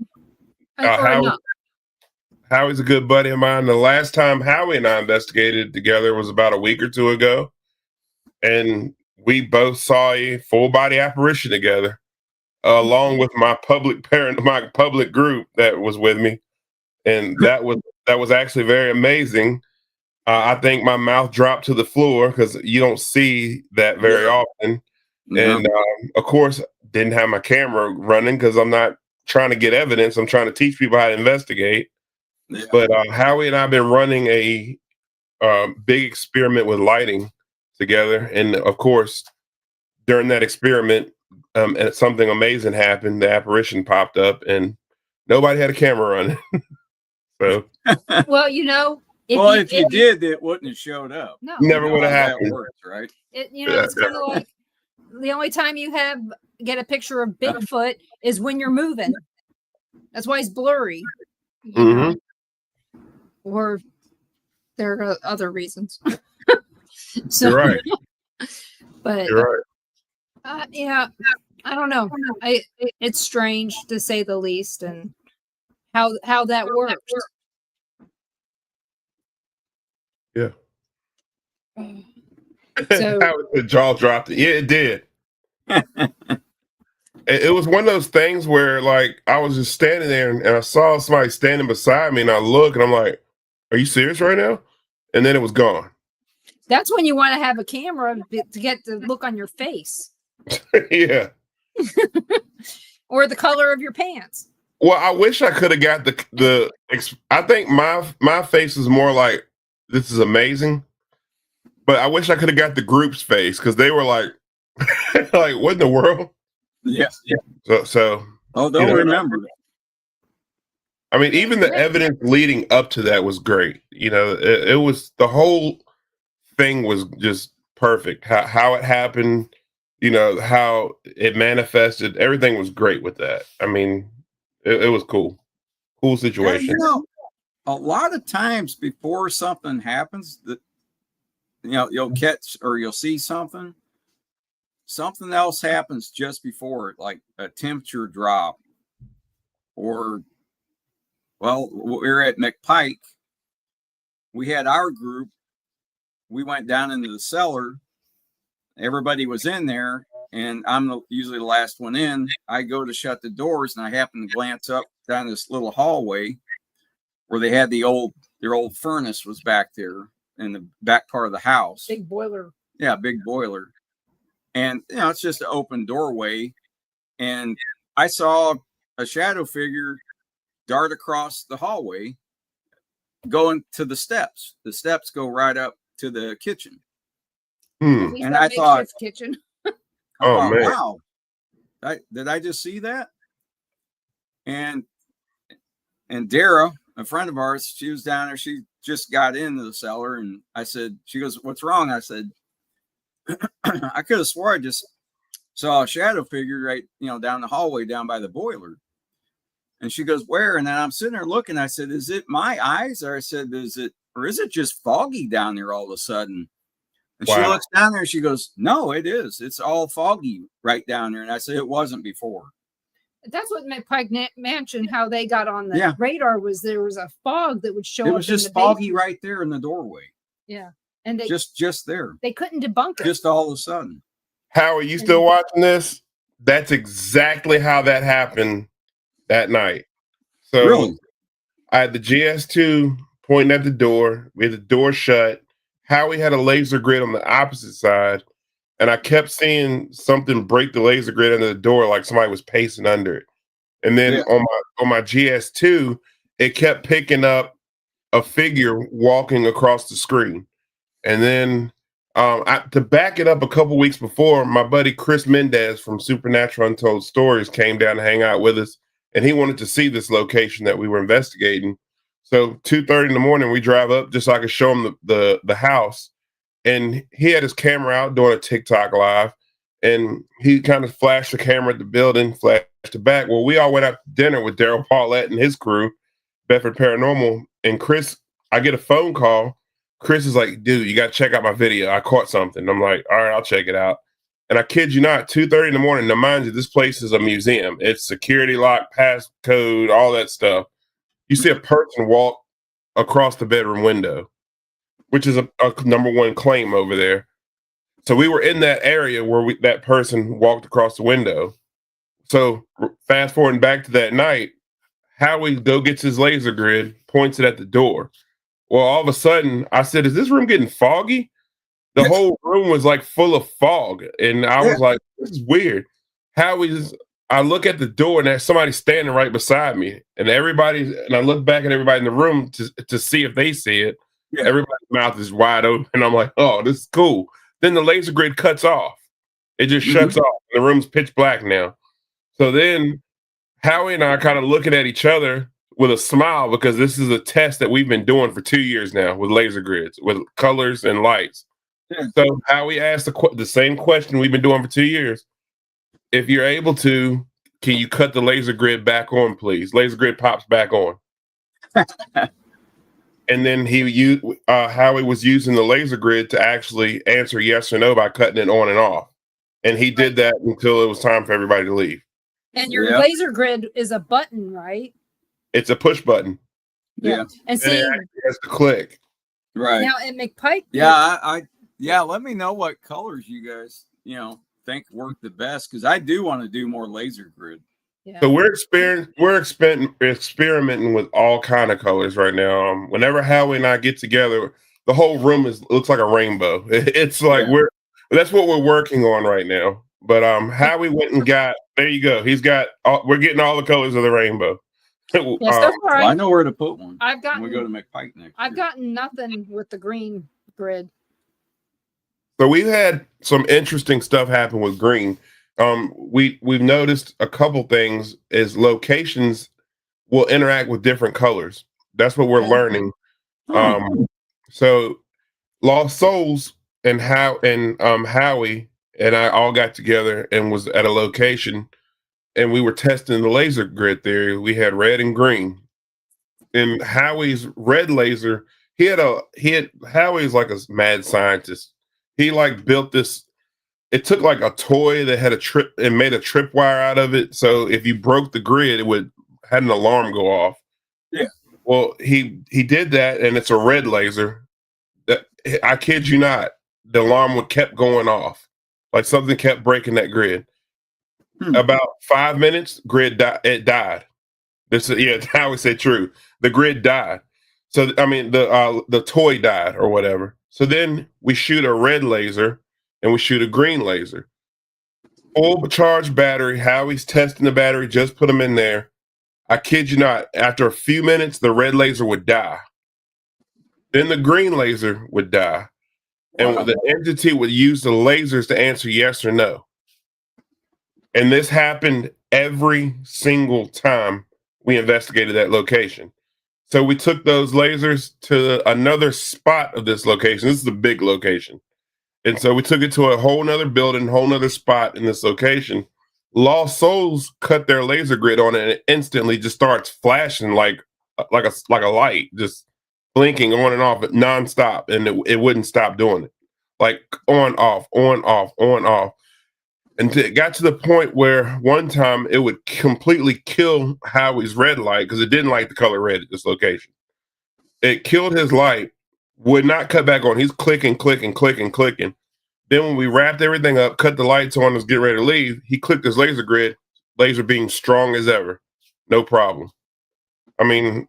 Howie's a good buddy of mine. The last time Howie and I investigated together was about a week or two ago, and we both saw a full body apparition together, along with my public group that was with me. And that was actually very amazing. I think my mouth dropped to the floor because you don't see that very often. And of course, didn't have my camera running because I'm not trying to get evidence. I'm trying to teach people how to investigate. Yeah. But Howie and I have been running a big experiment with lighting together. And of course, during that experiment, and something amazing happened. The apparition popped up and nobody had a camera running. So, well, you know, if you did, it wouldn't have showed up. No, never would have happened. That works, right? It's kind of like the only time you get a picture of Bigfoot is when you're moving. That's why it's blurry. You know? Or there are other reasons. So, you're right. But you're right. Yeah, I don't know. It's strange to say the least, and how that works. Yeah. So the jaw dropped. Yeah, it did. It was one of those things where, like, I was just standing there and I saw somebody standing beside me, and I look and I'm like, "Are you serious right now?" And then it was gone. That's when you want to have a camera to get the look on your face. Yeah. Or the color of your pants. Well, I wish I could have got the. I think my face is more like, this is amazing, but I wish I could have got the group's face because they were like, like, what in the world? Yeah. So. Oh, they'll remember. I mean, even the evidence leading up to that was great. You know, it was, the whole thing was just perfect. How it happened, you know, how it manifested. Everything was great with that. I mean, it was cool. Cool situation. Yeah, you know, a lot of times before something happens, that, you know, you'll catch or you'll see something else happens just before it, like a temperature drop, or, well, we're at McPike. We had our group. We went down into the cellar. Everybody was in there, and I'm usually the last one in. I go to shut the doors, and I happen to glance up down this little hallway where they had their old furnace was back there in the back part of the house. Big boiler. Yeah, big boiler. And, you know, it's just an open doorway. And I saw a shadow figure dart across the hallway going to the steps. The steps go right up to the kitchen. And I thought, kitchen. Oh, man. Wow. Did I just see that? And Dara, a friend of ours, she was down there. She just got into the cellar, and I said, she goes, "What's wrong?" I said, I could have swore I just saw a shadow figure right, you know, down the hallway down by the boiler. And she goes, "Where?" And then I'm sitting there looking. I said, "Is it my eyes?" Or I said, is it just foggy down there all of a sudden?" And she looks down there and she goes, "No, it is. It's all foggy right down there." And I said, "It wasn't before." That's what McPike mentioned, how they got on the radar, was there was a fog that would show up. It was just foggy right there in the doorway. Yeah. And they just there. They couldn't debunk it. Just all of a sudden. How are you still watching this? That's exactly how that happened that night. So really? I had the GS2 pointing at the door. We had the door shut. Howie had a laser grid on the opposite side, and I kept seeing something break the laser grid under the door, like somebody was pacing under it. And then on my GS2, it kept picking up a figure walking across the screen. And then to back it up, a couple weeks before, my buddy Chris Mendez from Supernatural Untold Stories came down to hang out with us, and he wanted to see this location that we were investigating. So 2:30 in the morning, we drive up just so I could show him the house. And he had his camera out doing a TikTok live, and he kind of flashed the camera at the building, flashed it back. Well, we all went out to dinner with Daryl Paulette and his crew, Bedford Paranormal. And Chris, I get a phone call. Chris is like, "Dude, you got to check out my video. I caught something." I'm like, "All right, I'll check it out." And I kid you not, 2:30 in the morning. Now, mind you, this place is a museum. It's security lock, passcode, all that stuff. You see a person walk across the bedroom window, which is a number one claim over there. So we were in that area where that person walked across the window. So fast forwarding back to that night, Howie gets his laser grid, points it at the door. Well, all of a sudden, I said, "Is this room getting foggy?" The whole room was like full of fog, and I was like, "This is weird." I look at the door, and there's somebody standing right beside me, and I look back at everybody in the room to see if they see it. Yeah. Everybody's mouth is wide open, and I'm like, "Oh, this is cool." Then the laser grid cuts off. It just shuts off. The room's pitch black now. So then Howie and I are kind of looking at each other with a smile because this is a test that we've been doing for 2 years now with laser grids, with colors and lights. Yeah. So Howie asked the same question we've been doing for 2 years. If you're able to, can you cut the laser grid back on, please? Laser grid pops back on. And then Howie was using the laser grid to actually answer yes or no by cutting it on and off. And he did that until it was time for everybody to leave. And your laser grid is a button, right? It's a push button. Yeah. And see, it has to click. Right. Now at McPike. Yeah, let me know what colors you guys, think work the best, because I do want to do more laser grid. Yeah. So we're experimenting with all kind of colors right now. Whenever Howie and I get together, the whole room looks like a rainbow. It's like that's what we're working on right now. But Howie went and there you go. We're getting all the colors of the rainbow. Yeah, I know where to put one. When we go to McPike next. I've gotten nothing with the green grid. So we've had some interesting stuff happen with green. We've noticed a couple things is locations will interact with different colors. That's what we're learning. So Lost Souls and Howie and I all got together and was at a location, and we were testing the laser grid theory. We had red and green. And Howie's red laser, Howie's like a mad scientist. He built this. It took like a toy that had and made a tripwire out of it. So if you broke the grid, it had an alarm go off. Yeah. Well, he did that, and it's a red laser. I kid you not, the alarm kept going off. Like something kept breaking that grid. About 5 minutes, it died. How we say true. The grid died. So I mean the toy died or whatever. So then we shoot a red laser and we shoot a green laser. Full charged battery. Howie's testing the battery, just put them in there. I kid you not, after a few minutes, the red laser would die. Then the green laser would die. And the entity would use the lasers to answer yes or no. And this happened every single time we investigated that location. So we took those lasers to another spot of this location. This is a big location. And so we took it to a whole nother building, whole nother spot in this location. Lost Souls cut their laser grid on it, and it instantly just starts flashing like a light, just blinking on and off, nonstop, and it wouldn't stop doing it. Like on, off, on, off, on, off. And it got to the point where one time it would completely kill Howie's red light because it didn't like the color red at this location. It killed his light, would not cut back on. He's clicking. Then when we wrapped everything up, cut the lights on, was getting ready to leave, he clicked his laser grid, laser being strong as ever. No problem. I mean,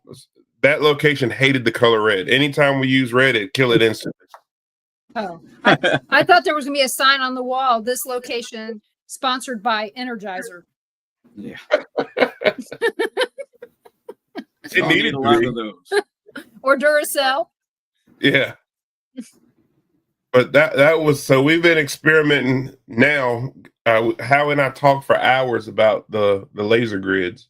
that location hated the color red. Anytime we use red, it'd kill it instantly. Oh, I thought there was going to be a sign on the wall. This location sponsored by Energizer. Yeah. It needed a lot of those. Or Duracell. Yeah. But that was, so we've been experimenting now. Howie and I talk for hours about the laser grids,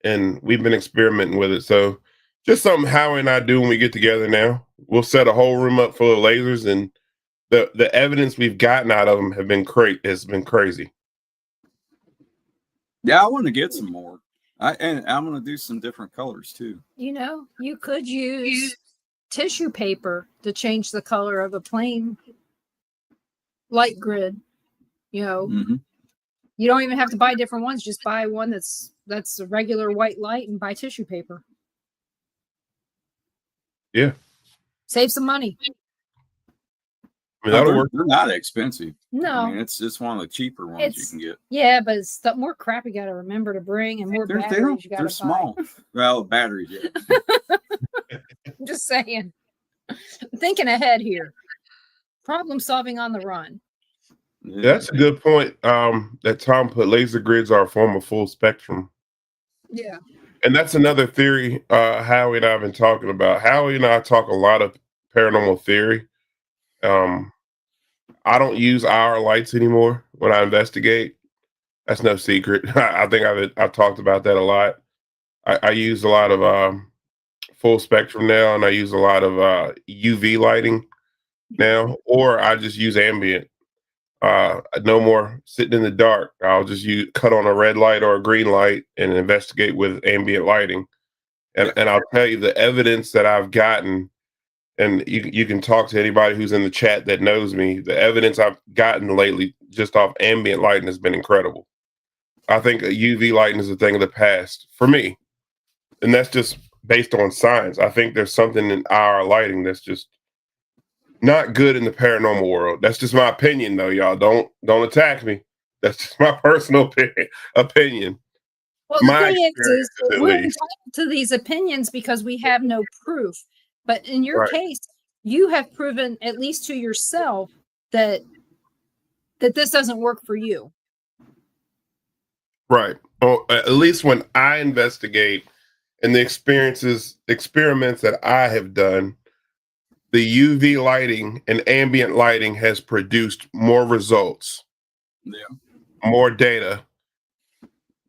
and we've been experimenting with it. So just something Howie and I do when we get together now. We'll set a whole room up full of lasers, and the evidence we've gotten out of them has been crazy. Yeah, I want to get some more. And I'm going to do some different colors too. You could use tissue paper to change the color of a plain light grid. You don't even have to buy different ones. Just buy one that's a regular white light and buy tissue paper. Yeah. Save some money. I mean, that'll work. They're not expensive. No. I mean, it's one of the cheaper ones you can get. Yeah, but it's the more crap you got to remember to bring and more batteries you got to buy. They're small. Well, batteries, yeah. just saying. Thinking ahead here. Problem solving on the run. That's a good point. That Tom put laser grids are a form of full spectrum. Yeah. And that's another theory Howie and I have been talking about. Howie and I talk a lot of paranormal theory. I don't use IR lights anymore when I investigate. That's no secret. I think I've talked about that a lot. I use a lot of full spectrum now, and I use a lot of UV lighting now, or I just use ambient. No more sitting in the dark. I'll just cut on a red light or a green light and investigate with ambient lighting. And I'll tell you the evidence that I've gotten, and you can talk to anybody who's in the chat that knows me. The evidence I've gotten lately just off ambient lighting has been incredible. I think UV lighting is a thing of the past for me. And that's just based on science. I think there's something in our lighting that's just not good in the paranormal world. That's just my opinion, though, y'all. Don't attack me. That's just my personal opinion. Well, the thing is we're entitled to these opinions because we have no proof. But in your case, you have proven, at least to yourself, that this doesn't work for you. Right. Well, at least when I investigate and the experiments that I have done, the UV lighting and ambient lighting has produced more results, more data.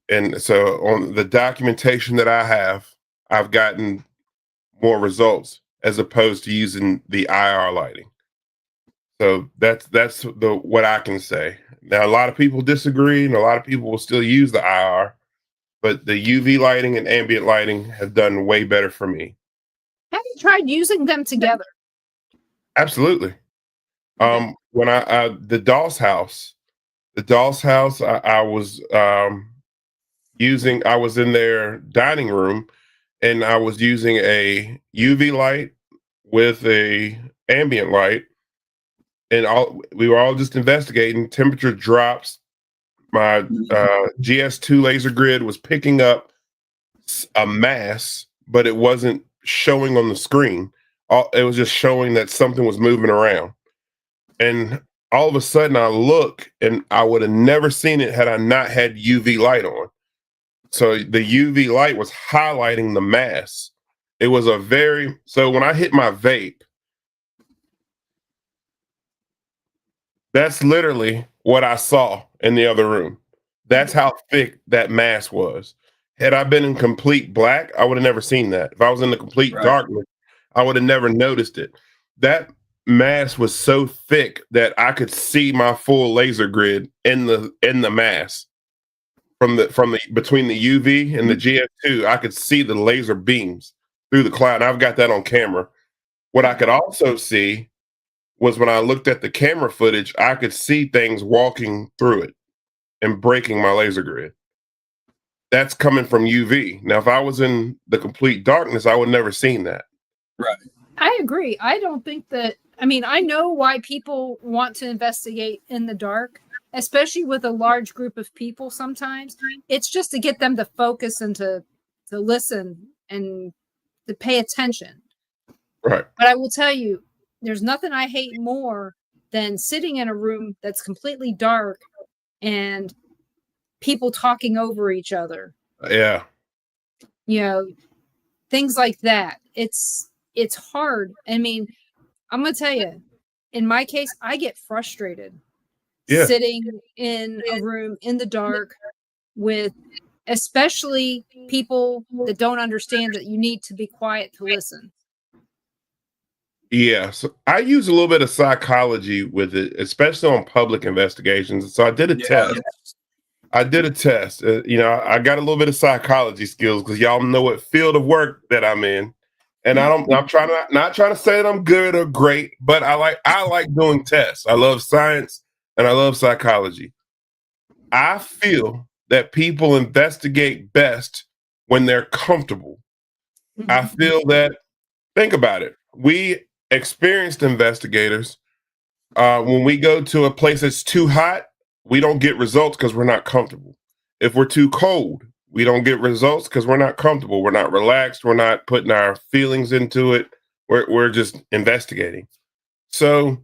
And so on the documentation that I have, I've gotten more results as opposed to using the IR lighting. So that's what I can say. Now, a lot of people disagree, and a lot of people will still use the IR, but the UV lighting and ambient lighting have done way better for me. Have you tried using them together? Absolutely. When the doll's house, I was I was in their dining room, and I was using a UV light with a ambient light, and we were all just investigating. Temperature drops. My GS2 laser grid was picking up a mass, but it wasn't showing on the screen. It was just showing that something was moving around. And all of a sudden I look, and I would have never seen it had I not had UV light on. So the UV light was highlighting the mass. It was so when I hit my vape, that's literally what I saw in the other room. That's how thick that mass was. Had I been in complete black, I would have never seen that. If I was in the complete darkness, I would have never noticed it. That mass was so thick that I could see my full laser grid in the mass. From between the UV and the GS2, I could see the laser beams through the cloud. I've got that on camera. What I could also see was when I looked at the camera footage, I could see things walking through it and breaking my laser grid. That's coming from UV. Now, if I was in the complete darkness, I would never seen that. Right. I agree. I don't think that, I know why people want to investigate in the dark, especially with a large group of people sometimes. It's just to get them to focus and to listen and to pay attention. Right. But I will tell you, there's nothing I hate more than sitting in a room that's completely dark and people talking over each other. Yeah. Things like that. It's hard. I'm going to tell you, in my case, I get frustrated sitting in a room in the dark with especially people that don't understand that you need to be quiet to listen. Yeah, so I use a little bit of psychology with it, especially on public investigations. So I did a test. I got a little bit of psychology skills because y'all know what field of work that I'm in. And I'm not trying to say that I'm good or great, but I like doing tests. I love science and I love psychology. I feel that people investigate best when they're comfortable. Mm-hmm. I feel that, think about it. We experienced investigators, when we go to a place that's too hot, we don't get results because we're not comfortable. If we're too cold, we don't get results because we're not comfortable. We're not relaxed. We're not putting our feelings into it. We're just investigating. So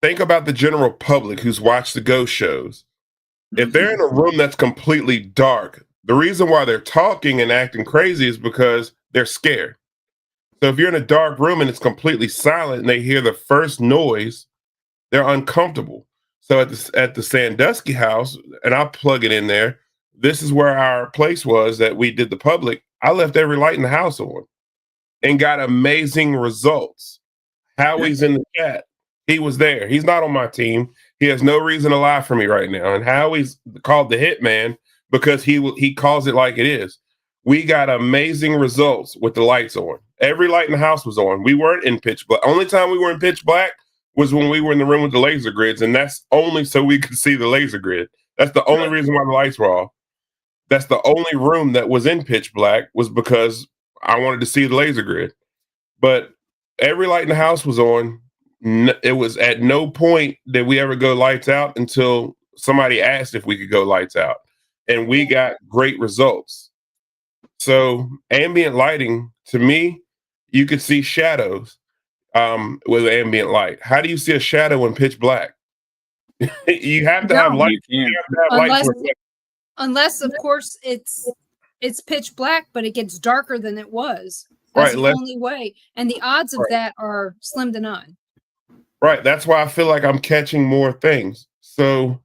think about the general public who's watched the ghost shows. If they're in a room that's completely dark, the reason why they're talking and acting crazy is because they're scared. So if you're in a dark room and it's completely silent and they hear the first noise, they're uncomfortable. So at the Sandusky house, and I'll plug it in there, this is where our place was that we did the public. I left every light in the house on and got amazing results. Howie's in the chat. He was there. He's not on my team. He has no reason to lie for me right now. And Howie's called the hitman because he calls it like it is. We got amazing results with the lights on. Every light in the house was on. We weren't in pitch black. Only time we were in pitch black was when we were in the room with the laser grids, and that's only so we could see the laser grid. That's the only reason why the lights were off. That's the only room that was in pitch black was because I wanted to see the laser grid. But every light in the house was on. It was at no point did we ever go lights out until somebody asked if we could go lights out. And we got great results. So ambient lighting, to me, you could see shadows with ambient light. How do you see a shadow in pitch black? You have to have light. Unless, of course, it's pitch black, but it gets darker than it was. That's the only way. And the odds of that are slim to none. Right. That's why I feel like I'm catching more things. So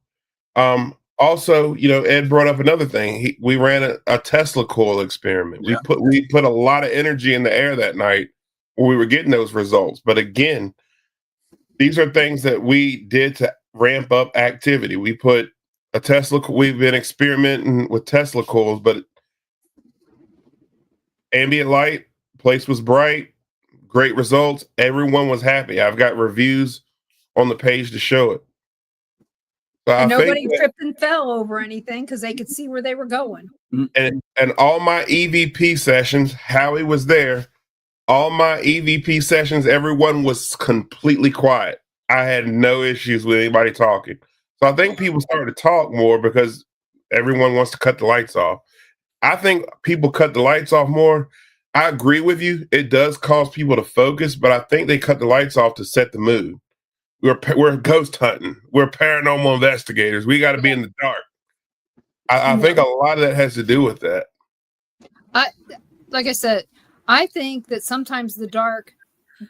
also, Ed brought up another thing. We ran a Tesla coil experiment. Yeah. We put a lot of energy in the air that night when we were getting those results. But again, these are things that we did to ramp up activity. We put a Tesla. We've been experimenting with Tesla coils, but ambient light, place was bright, great results. Everyone was happy. I've got reviews on the page to show it. So and nobody tripped and fell over anything because they could see where they were going. And all my EVP sessions, Howie was there. All my EVP sessions, everyone was completely quiet. I had no issues with anybody talking. So I think people started to talk more because everyone wants to cut the lights off. I think people cut the lights off more. I agree with you. It does cause people to focus, but I think they cut the lights off to set the mood. We're ghost hunting. We're paranormal investigators. We got to be in the dark. I think a lot of that has to do with that. Like I said, I think that sometimes the dark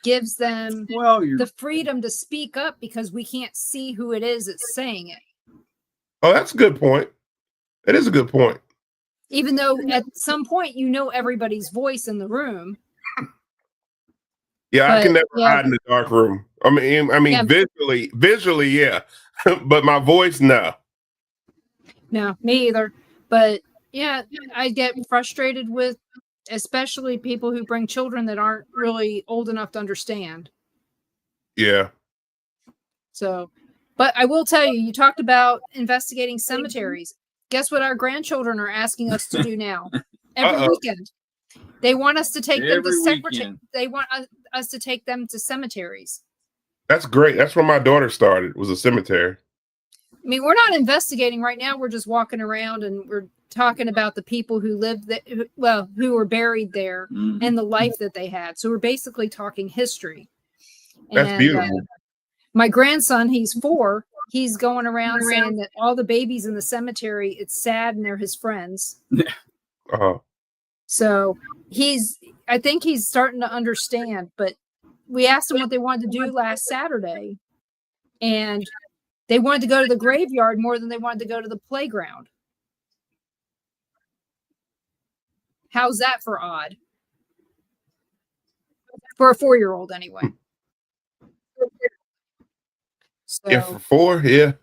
gives them the freedom to speak up because we can't see who it is that's saying it. Oh, that's a good point. It is a good point. Even though at some point everybody's voice in the room. Yeah, I can never hide in the dark room. I mean, visually, yeah, but my voice, no. No, me either. But yeah, I get frustrated with, especially people who bring children that aren't really old enough to understand. Yeah. So, but I will tell you, you talked about investigating cemeteries. Guess what our grandchildren are asking us to do now? Every weekend. They want us to take them to cemeteries. They want us to take them to cemeteries. That's great. That's where my daughter started, was a cemetery. I mean, we're not investigating right now. We're just walking around and we're talking about the people who lived there, who were buried there and the life that they had. So we're basically talking history. That's beautiful. My grandson, he's 4. He's going around saying that all the babies in the cemetery, it's sad and they're his friends. Uh-huh. So I think he's starting to understand, but we asked him what they wanted to do last Saturday, and they wanted to go to the graveyard more than they wanted to go to the playground. How's that for odd? For a 4-year-old, anyway. So, yeah, for 4, yeah.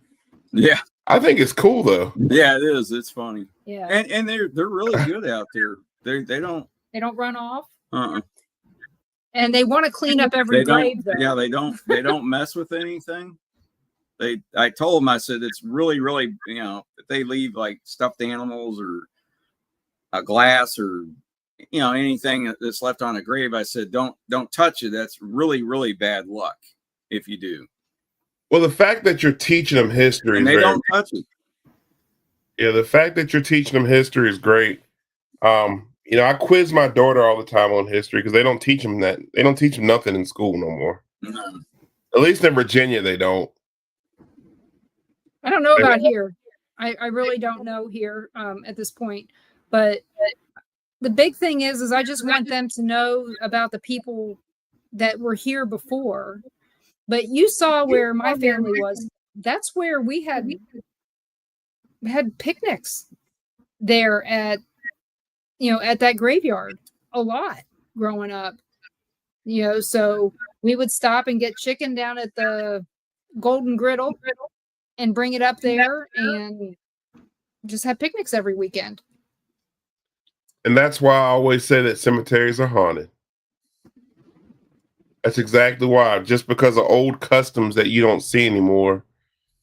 Yeah. I think it's cool though. Yeah, it is. It's funny. Yeah. And they're really good out there. They don't run off. And they want to clean up every grave though. Yeah, they don't mess with anything. I told them, I said, it's really, really, if they leave like stuffed animals or a glass or anything that's left on a grave, I said, don't touch it. That's really, really bad luck if you do. Well, the fact that you're teaching them history, and they don't touch it. Yeah, the fact that you're teaching them history is great. You know, I quiz my daughter all the time on history because they don't teach them that. They don't teach them nothing in school no more. No. At least in Virginia, they don't. I don't know about here. I really don't know here at this point. But the big thing is I just want them to know about the people that were here before. But you saw where my family was. That's where we had picnics there at that graveyard a lot growing up. So we would stop and get chicken down at the Golden Griddle and bring it up there and just have picnics every weekend. And that's why I always say that cemeteries are haunted. That's exactly why. Just because of old customs that you don't see anymore.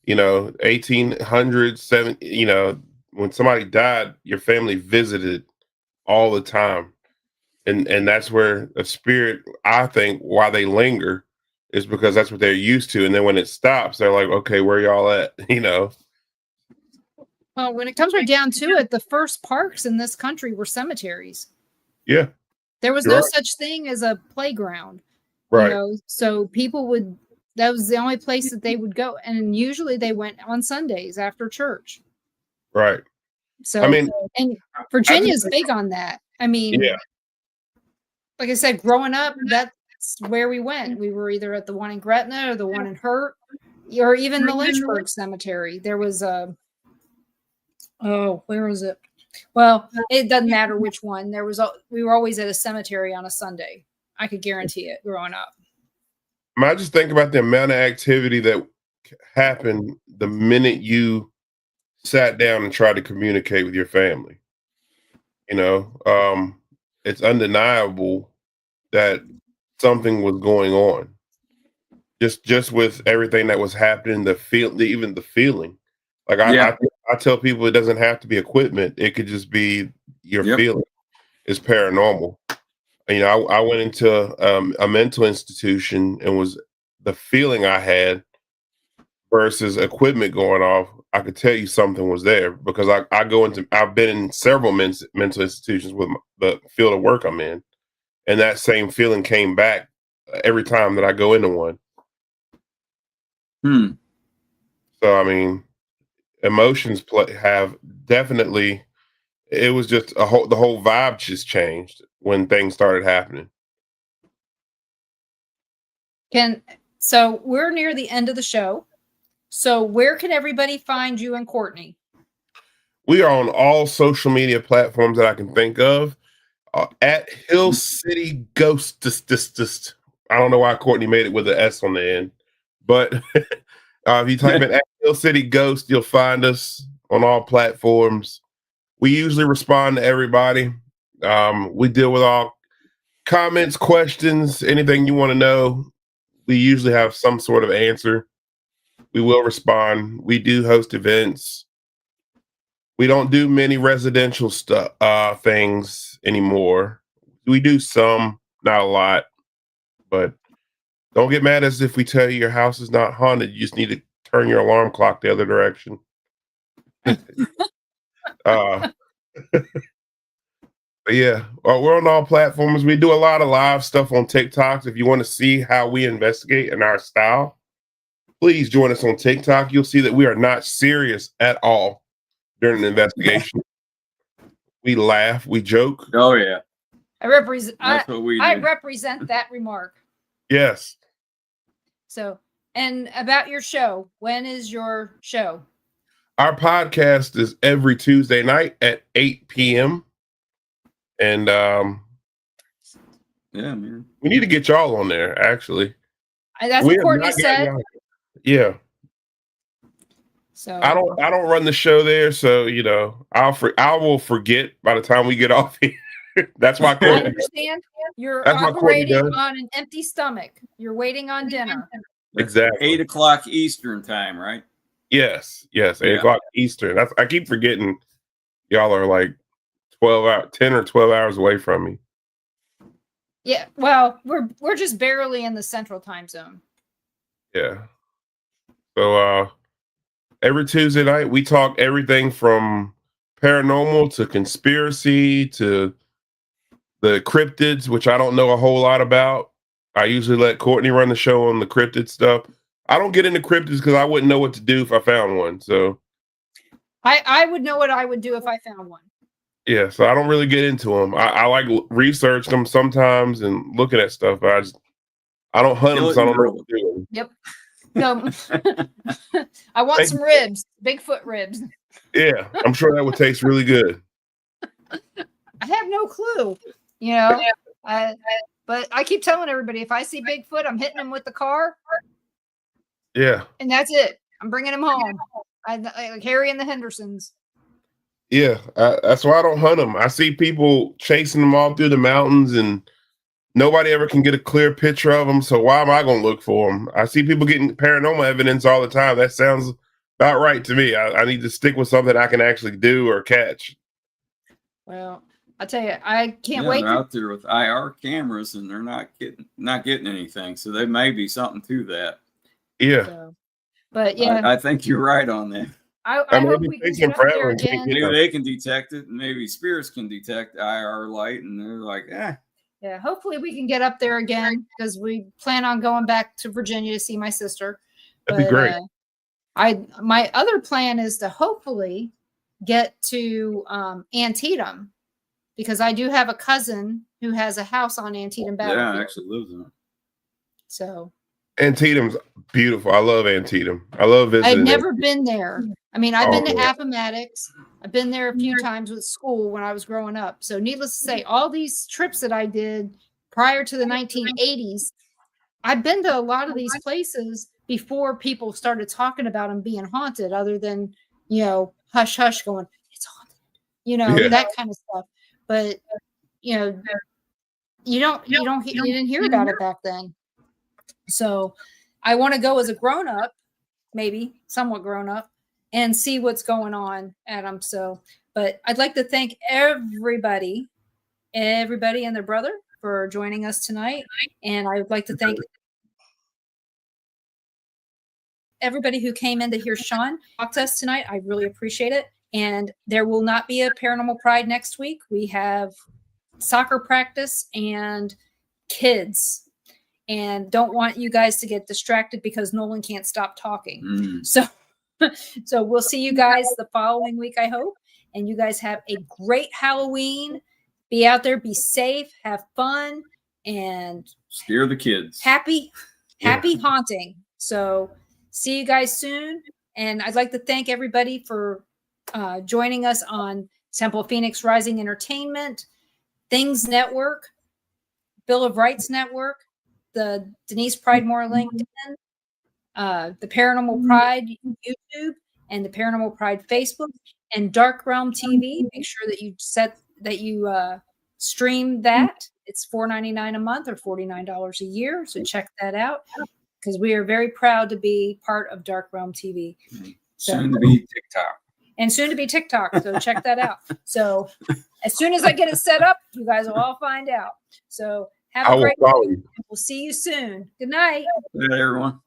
1800s, when somebody died, your family visited all the time. And that's where a spirit, I think, why they linger is because that's what they're used to. And then when it stops, they're like, okay, where y'all at? Well, when it comes right down to it, the first parks in this country were cemeteries. Yeah. There was no such thing as a playground. Right. So people that was the only place that they would go. And usually they went on Sundays after church. Right. So, and Virginia's big on that. I mean, yeah. Like I said, growing up, that's where we went. We were either at the one in Gretna or the one in Hurt, or even the Lynchburg cemetery. There was where was it? Well, it doesn't matter which one. We were always at a cemetery on a Sunday. I could guarantee it growing up. I just think about the amount of activity that happened the minute you sat down and tried to communicate with your family. It's undeniable that something was going on. Just with everything that was happening, even the feeling. Like I tell people it doesn't have to be equipment. It could just be your feeling. It's paranormal. I went into a mental institution and was the feeling I had versus equipment going off. I could tell you something was there because I've been in several mental institutions with the field of work I'm in, and that same feeling came back every time that I go into one. So emotions have definitely. It was just the whole vibe just changed when things started happening. So we're near the end of the show. So where can everybody find you and Courtney? We are on all social media platforms that I can think of. At Hill City Ghost. I don't know why Courtney made it with an S on the end, but if you type in at Hill City Ghost, you'll find us on all platforms. We usually respond to everybody. We deal with all comments, questions, anything you want to know. We usually have some sort of answer. We will respond. We do host events. We don't do many residential things anymore. We do some, not a lot. But don't get mad as if we tell you your house is not haunted. You just need to turn your alarm clock the other direction. But yeah, we're on all platforms. We do a lot of live stuff on TikToks. If you want to see how we investigate in our style, please join us on TikTok. You'll see that we are not serious at all during the investigation. We laugh, we joke. Oh yeah, I represent that remark. Yes. So, and about your show, when is your show? Our podcast is every Tuesday night at 8 p.m. And man, we need to get y'all on there. Actually, that's what Courtney said. Yeah. So I don't run the show there, so I will forget by the time we get off here. That's why Courtney. I understand. You're operating on an empty stomach. You're waiting on dinner. Exactly. 8:00 Eastern time, right? Yes. 8:00 Eastern. I keep forgetting y'all are like 10 or 12 hours away from me. Yeah, well, we're just barely in the central time zone. Yeah. So every Tuesday night we talk everything from paranormal to conspiracy to the cryptids, which I don't know a whole lot about. I usually let Courtney run the show on the cryptid stuff. I don't get into cryptids because I wouldn't know what to do if I found one. So I would know what I would do if I found one. yeah, so I don't really get into them. I like research them sometimes and looking at stuff, but I don't hunt them, so I don't know what to do. Yep. So I want some ribs, Bigfoot ribs. Yeah, I'm sure that would taste really good. I have no clue, you know. But I keep telling everybody, if I see Bigfoot, I'm hitting him with the car. Yeah. And that's it. I'm bringing him home. I like Harry and the Hendersons. Yeah, that's why I don't hunt them. I see people chasing them all through the mountains, and nobody ever can get a clear picture of them. So why am I going to look for them? I see people getting paranormal evidence all the time. That sounds about right to me. I need to stick with something I can actually do or catch. Well, I tell you, I can't wait. They're out there with IR cameras, and they're not getting anything. So there may be something to that. Yeah. So, but yeah, I think you're right on that. I hope we can get up there again. Maybe they can detect it. Maybe spirits can detect IR light, and they're like, Yeah, hopefully we can get up there again because we plan on going back to Virginia to see my sister. That'd be great. My other plan is to hopefully get to Antietam because I do have a cousin who has a house on Antietam Battlefield. Yeah, actually lives in it. So Antietam's beautiful. I love Antietam. I love visiting. I've never been there. I mean, I've been to Appomattox. I've been there a few times with school when I was growing up. So needless to say, all these trips that I did prior to the 1980s, I've been to a lot of these places before people started talking about them being haunted, other than, you know, hush hush going, it's haunted, you know, that kind of stuff. But you know, you didn't hear about it back then. So I want to go as a grown up, maybe somewhat grown up, and see what's going on at them. So, but I'd like to thank everybody and their brother for joining us tonight. And I would like to thank everybody who came in to hear Sean talk to us tonight. I really appreciate it. And there will not be a Paranormal Pride next week. We have soccer practice and kids, and don't want you guys to get distracted because Nolan can't stop talking. So we'll see you guys the following week, I hope. And you guys have a great Halloween. Be out there, be safe, have fun, and scare the kids. Happy haunting. So see you guys soon. And I'd like to thank everybody for joining us on Temple Phoenix Rising Entertainment, Things Network, Bill of Rights Network, the Denise Pridemore LinkedIn, the Paranormal Pride YouTube, and the Paranormal Pride Facebook, and Dark Realm TV. Make sure that you stream that. It's $4.99 a month or $49 a year. So check that out because we are very proud to be part of Dark Realm TV. Soon to be TikTok. And soon to be TikTok. So check that out. So as soon as I get it set up, you guys will all find out. So have a great week. We'll see you soon. Good night. Good night, everyone.